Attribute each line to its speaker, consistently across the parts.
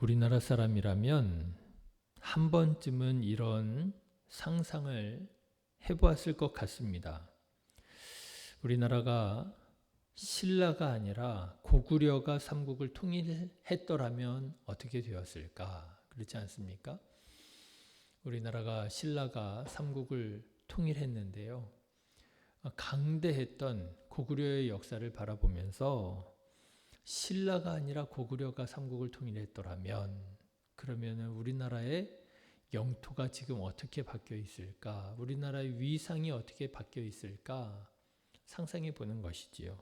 Speaker 1: 우리나라 사람이라면 한 번쯤은 이런 상상을 해보았을 것 같습니다. 우리나라가 신라가 아니라 고구려가 삼국을 통일했더라면 어떻게 되었을까? 그렇지 않습니까? 우리나라가 신라가 삼국을 통일했는데요. 강대했던 고구려의 역사를 바라보면서 신라가 아니라 고구려가 삼국을 통일했더라면 그러면 우리나라의 영토가 지금 어떻게 바뀌어 있을까? 우리나라의 위상이 어떻게 바뀌어 있을까? 상상해 보는 것이지요.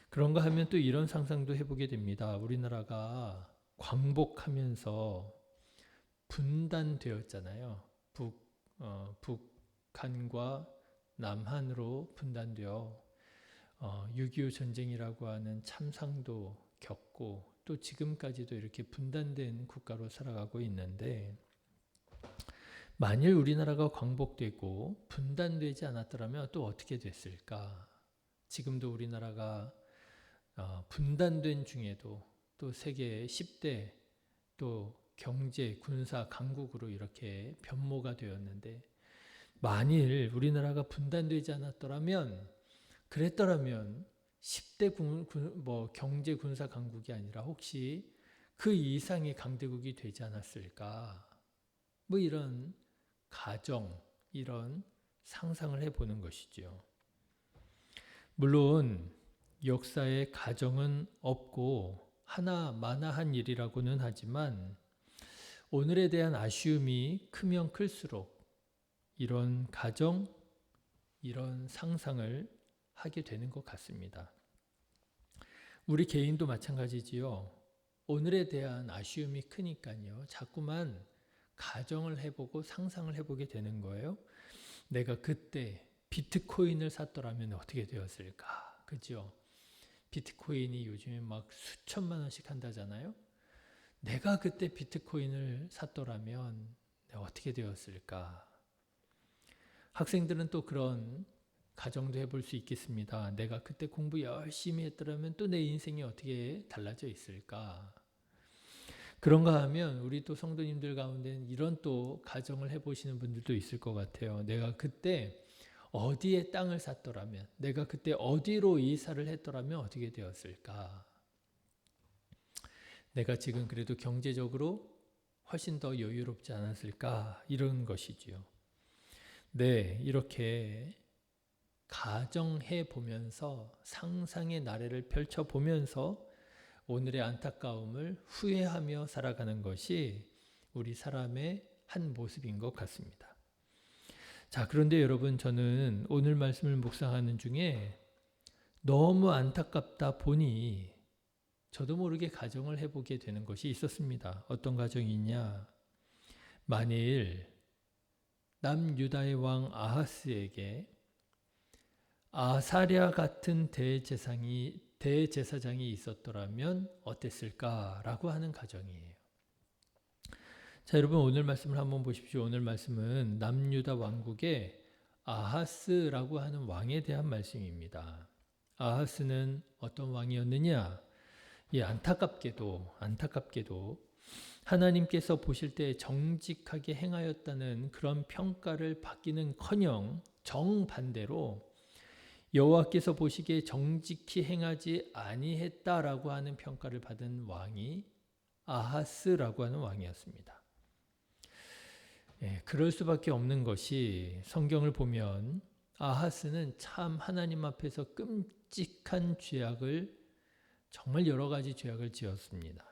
Speaker 1: 그런가 하면 또 이런 상상도 해보게 됩니다. 우리나라가 광복하면서 분단되었잖아요. 북한과 남한으로 분단되어 6.25 전쟁이라고 하는 참상도 겪고 또 지금까지도 이렇게 분단된 국가로 살아가고 있는데 만일 우리나라가 광복되고 분단되지 않았더라면 또 어떻게 됐을까? 지금도 우리나라가 분단된 중에도 또 세계 10대 또 경제, 군사, 강국으로 이렇게 변모가 되었는데 만일 우리나라가 분단되지 않았더라면 그랬더라면 10대 경제, 군사, 강국이 아니라 혹시 그 이상의 강대국이 되지 않았을까? 이런 가정, 이런 상상을 해보는 것이죠. 물론 역사에 가정은 없고 하나마나한 일이라고는 하지만 오늘에 대한 아쉬움이 크면 클수록 이런 가정, 이런 상상을 하게 되는 것 같습니다. 우리 개인도 마찬가지지요. 오늘에 대한 아쉬움이 크니까요. 자꾸만 가정을 해보고 상상을 해보게 되는 거예요. 내가 그때 비트코인을 샀더라면 어떻게 되었을까? 그죠? 비트코인이 요즘에 막 수천만 원씩 한다잖아요. 내가 그때 비트코인을 샀더라면 내가 어떻게 되었을까? 학생들은 또 그런 가정도 해볼 수 있겠습니다. 내가 그때 공부 열심히 했더라면 또 내 인생이 어떻게 달라져 있을까? 그런가 하면 우리 또 성도님들 가운데는 이런 또 가정을 해보시는 분들도 있을 것 같아요. 내가 그때 어디에 땅을 샀더라면, 내가 그때 어디로 이사를 했더라면 어떻게 되었을까? 내가 지금 그래도 경제적으로 훨씬 더 여유롭지 않았을까? 이런 것이지요. 네, 이렇게 가정해 보면서 상상의 나래를 펼쳐 보면서 오늘의 안타까움을 후회하며 살아가는 것이 우리 사람의 한 모습인 것 같습니다. 자, 그런데 여러분, 저는 오늘 말씀을 묵상하는 중에 너무 안타깝다 보니 저도 모르게 가정을 해보게 되는 것이 있었습니다. 어떤 가정이냐? 만일 남유다의 왕 아하스에게 아사랴 같은 대제사장이 있었더라면 어땠을까라고 하는 가정이에요. 자, 여러분 오늘 말씀을 한번 보십시오. 오늘 말씀은 남유다 왕국의 아하스라고 하는 왕에 대한 말씀입니다. 아하스는 어떤 왕이었느냐? 안타깝게도 하나님께서 보실 때 정직하게 행하였다는 그런 평가를 받기는커녕 정반대로 여호와께서 보시기에 정직히 행하지 아니했다라고 하는 평가를 받은 왕이 아하스라고 하는 왕이었습니다. 그럴 수밖에 없는 것이 성경을 보면 아하스는 참 하나님 앞에서 끔찍한 죄악을 정말 여러 가지 죄악을 지었습니다.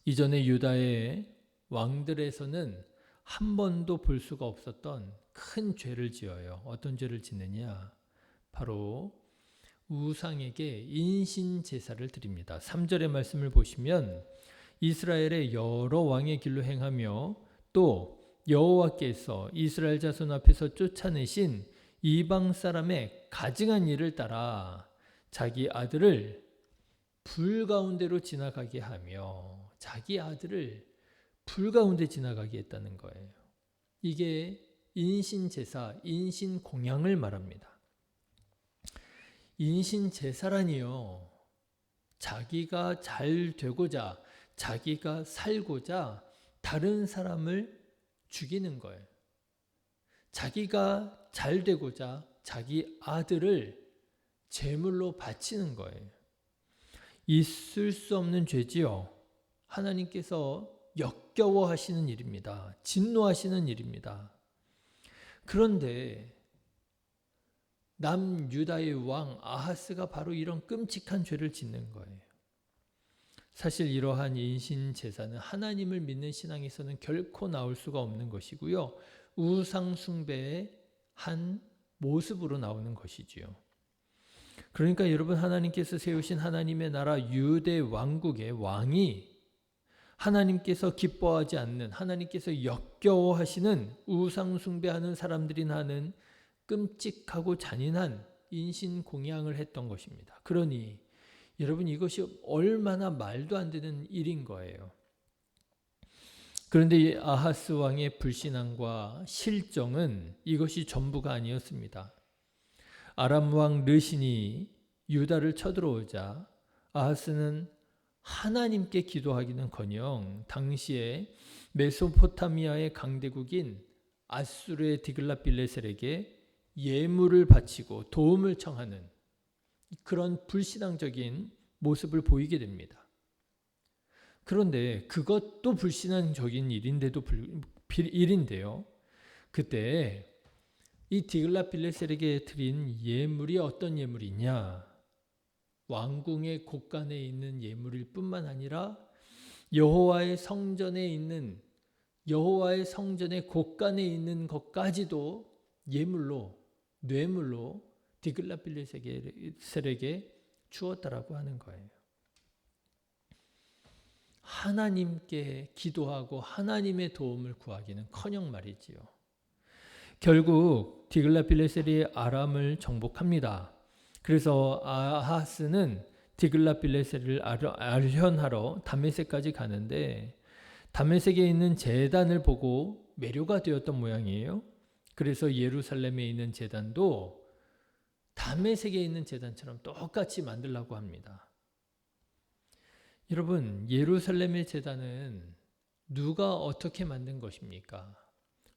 Speaker 1: 이전에 유다의 왕들에서는 한 번도 볼 수가 없었던 큰 죄를 지어요. 어떤 죄를 짓느냐? 바로 우상에게 인신 제사를 드립니다. 3절의 말씀을 보시면 이스라엘의 여러 왕의 길로 행하며 또 여호와께서 이스라엘 자손 앞에서 쫓아내신 이방 사람의 가증한 일을 따라 자기 아들을 불 가운데로 지나가게 하며 자기 아들을 불 가운데 지나가게 했다는 거예요. 이게 인신제사, 인신공양을 말합니다. 인신제사라니요. 자기가 잘 되고자 자기가 살고자 다른 사람을 죽이는 거예요. 자기가 잘 되고자 자기 아들을 제물로 바치는 거예요. 있을 수 없는 죄지요. 하나님께서 역겨워하시는 일입니다. 진노하시는 일입니다. 그런데 남유다의 왕 아하스가 바로 이런 끔찍한 죄를 짓는 거예요. 사실 이러한 인신 제사는 하나님을 믿는 신앙에서는 결코 나올 수가 없는 것이고요. 우상 숭배의 한 모습으로 나오는 것이지요. 그러니까 여러분, 하나님께서 세우신 하나님의 나라 유대 왕국의 왕이 하나님께서 기뻐하지 않는, 하나님께서 역겨워하시는 우상 숭배하는 사람들이 하는 끔찍하고 잔인한 인신공양을 했던 것입니다. 그러니 여러분, 이것이 얼마나 말도 안 되는 일인 거예요. 그런데 이 아하스 왕의 불신앙과 실정은 이것이 전부가 아니었습니다. 아람 왕 르신이 유다를 쳐들어오자 아하스는 하나님께 기도하기는커녕 당시에 메소포타미아의 강대국인 아수르의 디글랏빌레셀에게 예물을 바치고 도움을 청하는 그런 불신앙적인 모습을 보이게 됩니다. 그런데 그것도 불신앙적인 일인데요. 그때 이 디글랏빌레셀에게 드린 예물이 어떤 예물이냐? 왕궁의 곳간에 있는 예물일 뿐만 아니라 여호와의 성전의 곳간에 있는 것까지도 예물로, 뇌물로 디글랏빌레셀에게 주었다라고 하는 거예요. 하나님께 기도하고 하나님의 도움을 구하기는커녕 말이지요. 결국 디글랏빌레셀이 아람을 정복합니다. 그래서 아하스는 디글랏빌레셀을 알현하러 다메섹까지 가는데 다메섹에 있는 제단을 보고 매료가 되었던 모양이에요. 그래서 예루살렘에 있는 제단도 다메섹에 있는 제단처럼 똑같이 만들려고 합니다. 여러분, 예루살렘의 제단은 누가 어떻게 만든 것입니까?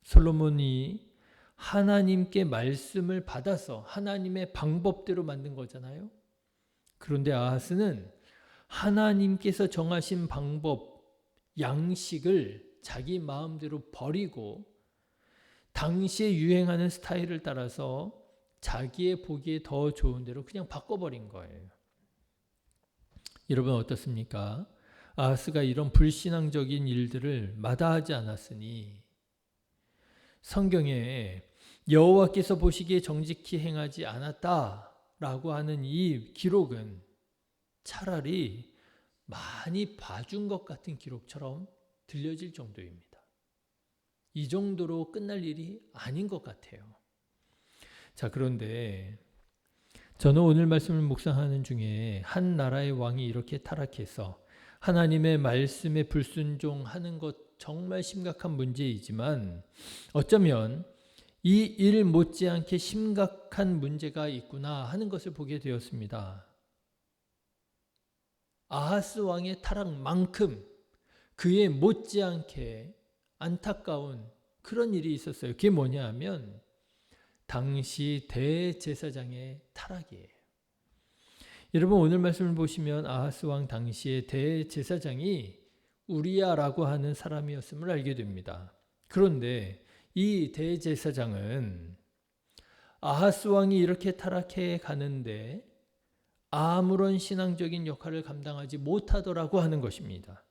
Speaker 1: 솔로몬이 하나님께 말씀을 받아서 하나님의 방법대로 만든 거잖아요. 그런데 아하스는 하나님께서 정하신 방법, 양식을 자기 마음대로 버리고 당시에 유행하는 스타일을 따라서 자기의 보기에 더 좋은 대로 그냥 바꿔버린 거예요. 여러분 어떻습니까? 아하스가 이런 불신앙적인 일들을 마다하지 않았으니 성경에 여호와께서 보시기에 정직히 행하지 않았다라고 하는 이 기록은 차라리 많이 봐준 것 같은 기록처럼 들려질 정도입니다. 이 정도로 끝날 일이 아닌 것 같아요. 자, 그런데 저는 오늘 말씀을 묵상하는 중에 한 나라의 왕이 이렇게 타락해서 하나님의 말씀에 불순종하는 것 정말 심각한 문제이지만 어쩌면 이 일 못지않게 심각한 문제가 있구나 하는 것을 보게 되었습니다. 아하스 왕의 타락만큼 그에 못지않게 안타까운 그런 일이 있었어요. 그게 뭐냐 하면 당시 대제사장의 타락이에요. 여러분 오늘 말씀을 보시면 아하스 왕 당시의 대제사장이 우리야라고 하는 사람이었음을 알게 됩니다. 그런데 이 대제사장은 아하스 왕이 이렇게 타락해 가는데 아무런 신앙적인 역할을 감당하지 못하더라고 하는 것입니다.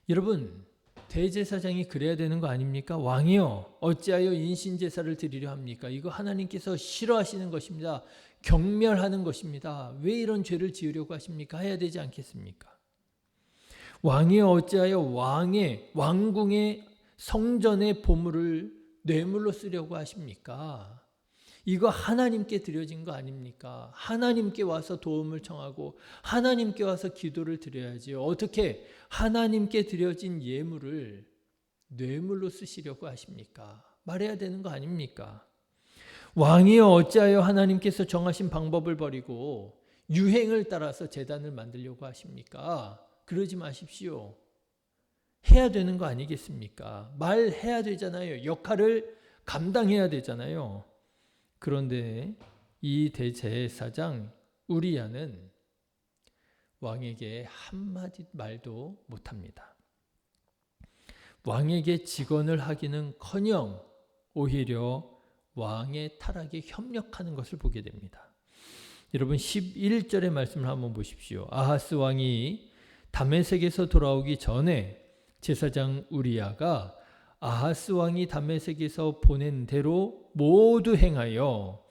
Speaker 1: 여러분, 대제사장이 그래야 되는 거 아닙니까? 왕이요, 어찌하여 인신제사를 드리려 합니까? 이거 하나님께서 싫어하시는 것입니다. 경멸하는 것입니다. 왜 이런 죄를 지으려고 하십니까? 해야 되지 않겠습니까? 왕이요, 어찌하여 왕궁의 성전의 보물을 뇌물로 쓰려고 하십니까? 이거 하나님께 드려진 거 아닙니까? 하나님께 와서 도움을 청하고 하나님께 와서 기도를 드려야지요. 어떻게 하나님께 드려진 예물을 뇌물로 쓰시려고 하십니까? 말해야 되는 거 아닙니까? 왕이여 어찌하여 하나님께서 정하신 방법을 버리고 유행을 따라서 제단을 만들려고 하십니까? 그러지 마십시오. 해야 되는 거 아니겠습니까? 말해야 되잖아요. 역할을 감당해야 되잖아요. 그런데 이 대제사장 우리야는 왕에게 한마디 말도 못합니다. 왕에게 직언을 하기는커녕 오히려 왕의 타락에 협력하는 것을 보게 됩니다. 여러분 11절의 말씀을 한번 보십시오. 아하스 왕이 다메섹에서 돌아오기 전에 제사장 우리야가 아하스 왕이 다메섹에서 보낸 대로 모두 행하여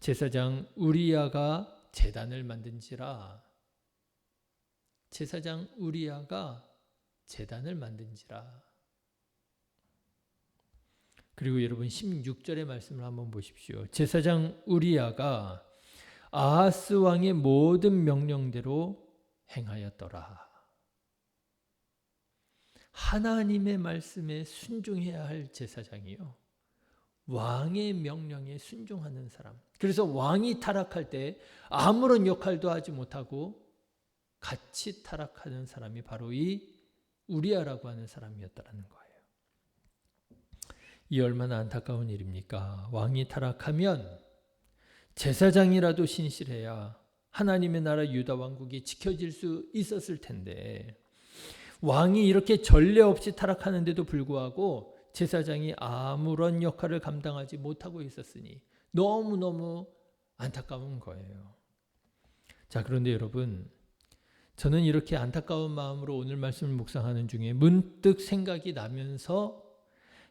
Speaker 1: 제사장 우리야가 제단을 만든지라. 제사장 우리야가 제단을 만든지라. 그리고 여러분 16절의 말씀을 한번 보십시오. 제사장 우리야가 아하스 왕의 모든 명령대로 행하였더라. 하나님의 말씀에 순종해야 할 제사장이요, 왕의 명령에 순종하는 사람. 그래서 왕이 타락할 때 아무런 역할도 하지 못하고 같이 타락하는 사람이 바로 이 우리야라고 하는 사람이었다는 거예요. 이 얼마나 안타까운 일입니까? 왕이 타락하면 제사장이라도 신실해야 하나님의 나라 유다 왕국이 지켜질 수 있었을 텐데, 왕이 이렇게 전례 없이 타락하는데도 불구하고 제사장이 아무런 역할을 감당하지 못하고 있었으니 너무너무 안타까운 거예요. 자, 그런데 여러분, 저는 이렇게 안타까운 마음으로 오늘 말씀을 묵상하는 중에 문득 생각이 나면서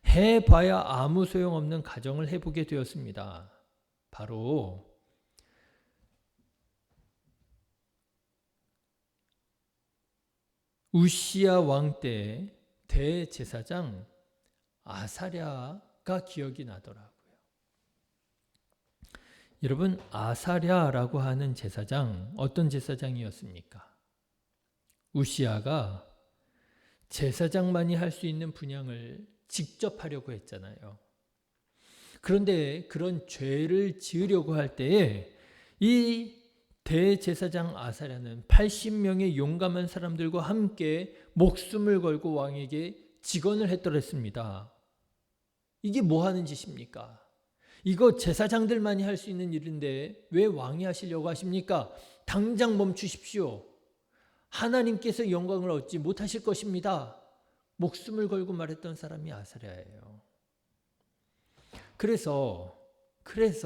Speaker 1: 해봐야 아무 소용없는 가정을 해보게 되었습니다. 바로 우시야 왕 때 대제사장 아사랴가 기억이 나더라고요. 여러분, 아사랴라고 하는 제사장, 어떤 제사장이었습니까? 우시야가 제사장만이 할 수 있는 분향을 직접 하려고 했잖아요. 그런데 그런 죄를 지으려고 할 때에 이 대제사장 아사랴는 80명의 용감한 사람들과 함께 목숨을 걸고 왕에게 직언을 했더랬습니다. 이게 뭐 하는 짓입니까? 이거 제사장들만이 할 수 있는 일인데 왜 왕이 하시려고 하십니까? 당장 멈추십시오. 하나님께서 영광을 얻지 못하실 것입니다. 목숨을 걸고 말했던 사람이 아사랴예요. 그래서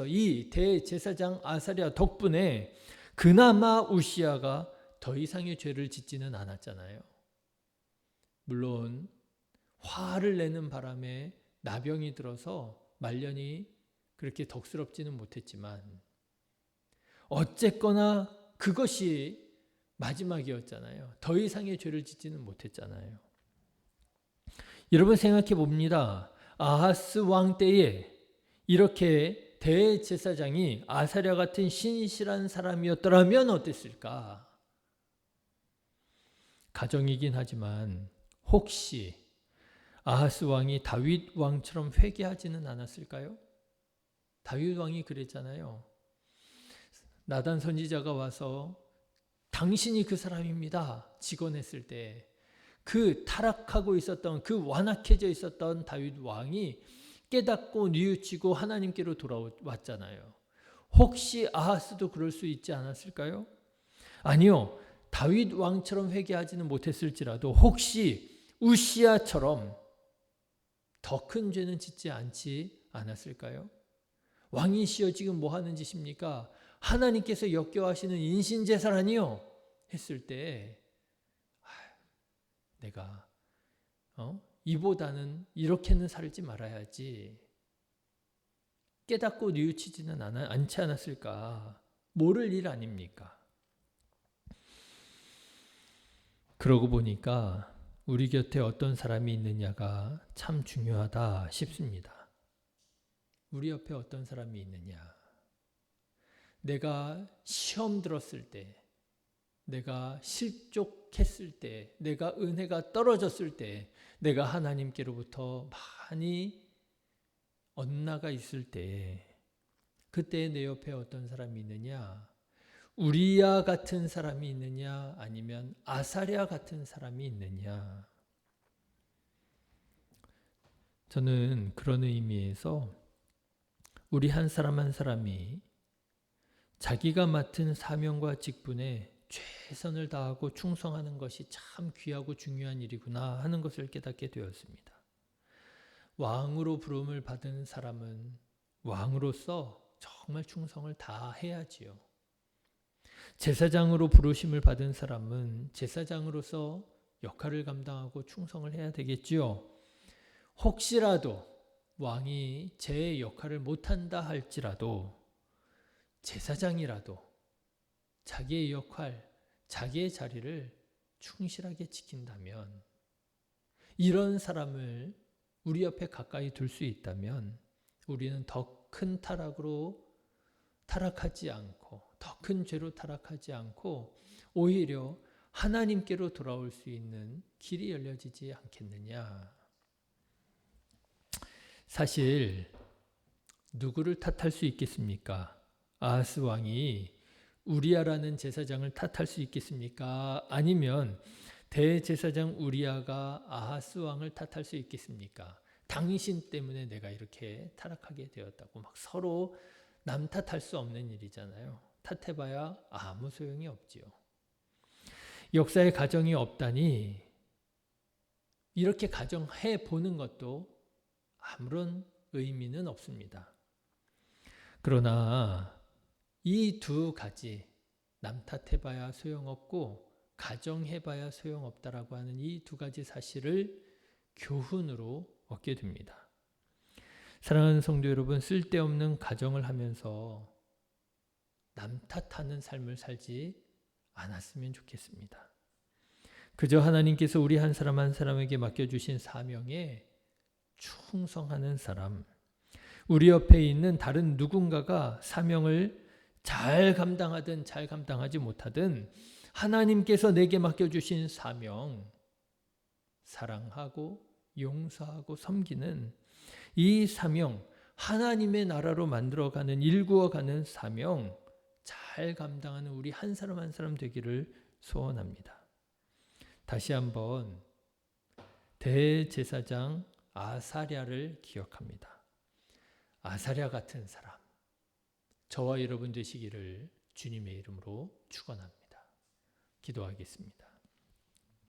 Speaker 1: 이 대제사장 아사랴 덕분에 그나마 우시야가 더 이상의 죄를 짓지는 않았잖아요. 물론 화를 내는 바람에 나병이 들어서 말년이 그렇게 덕스럽지는 못했지만 어쨌거나 그것이 마지막이었잖아요. 더 이상의 죄를 짓지는 못했잖아요. 여러분 생각해 봅니다. 아하스 왕 때에 이렇게 대제사장이 아사랴 같은 신실한 사람이었더라면 어땠을까? 가정이긴 하지만 혹시 아하스 왕이 다윗 왕처럼 회개하지는 않았을까요? 다윗 왕이 그랬잖아요. 나단 선지자가 와서 당신이 그 사람입니다 직언했을 때 그 타락하고 있었던, 그 완악해져 있었던 다윗 왕이 깨닫고 뉘우치고 하나님께로 돌아왔잖아요. 혹시 아하스도 그럴 수 있지 않았을까요? 아니요. 다윗 왕처럼 회개하지는 못했을지라도 혹시 우시야처럼 더 큰 죄는 짓지 않지 않았을까요? 왕이시여 지금 뭐 하는 짓입니까? 하나님께서 역겨워하시는 인신제사라니요 했을 때 내가 이보다는 이렇게는 살지 말아야지, 깨닫고 뉘우치지는 않지 않았을까? 모를 일 아닙니까? 그러고 보니까 우리 곁에 어떤 사람이 있느냐가 참 중요하다 싶습니다. 우리 옆에 어떤 사람이 있느냐. 내가 시험 들었을 때, 내가 실족했을 때, 내가 은혜가 떨어졌을 때, 내가 하나님께로부터 많이 엇나가 있을 때, 그때 내 옆에 어떤 사람이 있느냐. 우리야 같은 사람이 있느냐 아니면 아사랴 같은 사람이 있느냐. 저는 그런 의미에서 우리 한 사람 한 사람이 자기가 맡은 사명과 직분에 최선을 다하고 충성하는 것이 참 귀하고 중요한 일이구나 하는 것을 깨닫게 되었습니다. 왕으로 부름을 받은 사람은 왕으로서 정말 충성을 다해야지요. 제사장으로 부르심을 받은 사람은 제사장으로서 역할을 감당하고 충성을 해야 되겠지요. 혹시라도 왕이 제 역할을 못한다 할지라도 제사장이라도 자기의 역할, 자기의 자리를 충실하게 지킨다면, 이런 사람을 우리 옆에 가까이 둘 수 있다면 우리는 더 큰 타락하지 않고, 더 큰 죄로 타락하지 않고 오히려 하나님께로 돌아올 수 있는 길이 열려지지 않겠느냐. 사실 누구를 탓할 수 있겠습니까? 아하스 왕이 우리야라는 제사장을 탓할 수 있겠습니까? 아니면 대제사장 우리야가 아하스 왕을 탓할 수 있겠습니까? 당신 때문에 내가 이렇게 타락하게 되었다고 막 서로 남 탓할 수 없는 일이잖아요. 탓해봐야 아무 소용이 없지요. 역사의 가정이 없다니 이렇게 가정해 보는 것도 아무런 의미는 없습니다. 그러나 이 두 가지, 남 탓해봐야 소용없고 가정해봐야 소용없다라고 하는 이 두 가지 사실을 교훈으로 얻게 됩니다. 사랑하는 성도 여러분, 쓸데없는 가정을 하면서 남 탓하는 삶을 살지 않았으면 좋겠습니다. 그저 하나님께서 우리 한 사람 한 사람에게 맡겨주신 사명에 충성하는 사람, 우리 옆에 있는 다른 누군가가 사명을 잘 감당하든 잘 감당하지 못하든 하나님께서 내게 맡겨주신 사명, 사랑하고 용서하고 섬기는 이 사명, 하나님의 나라로 만들어가는, 일구어가는 사명 잘 감당하는 우리 한 사람 한 사람 되기를 소원합니다. 다시 한번 대제사장 아사랴를 기억합니다. 아사랴 같은 사람, 저와 여러분 되시기를 주님의 이름으로 축원합니다. 기도하겠습니다.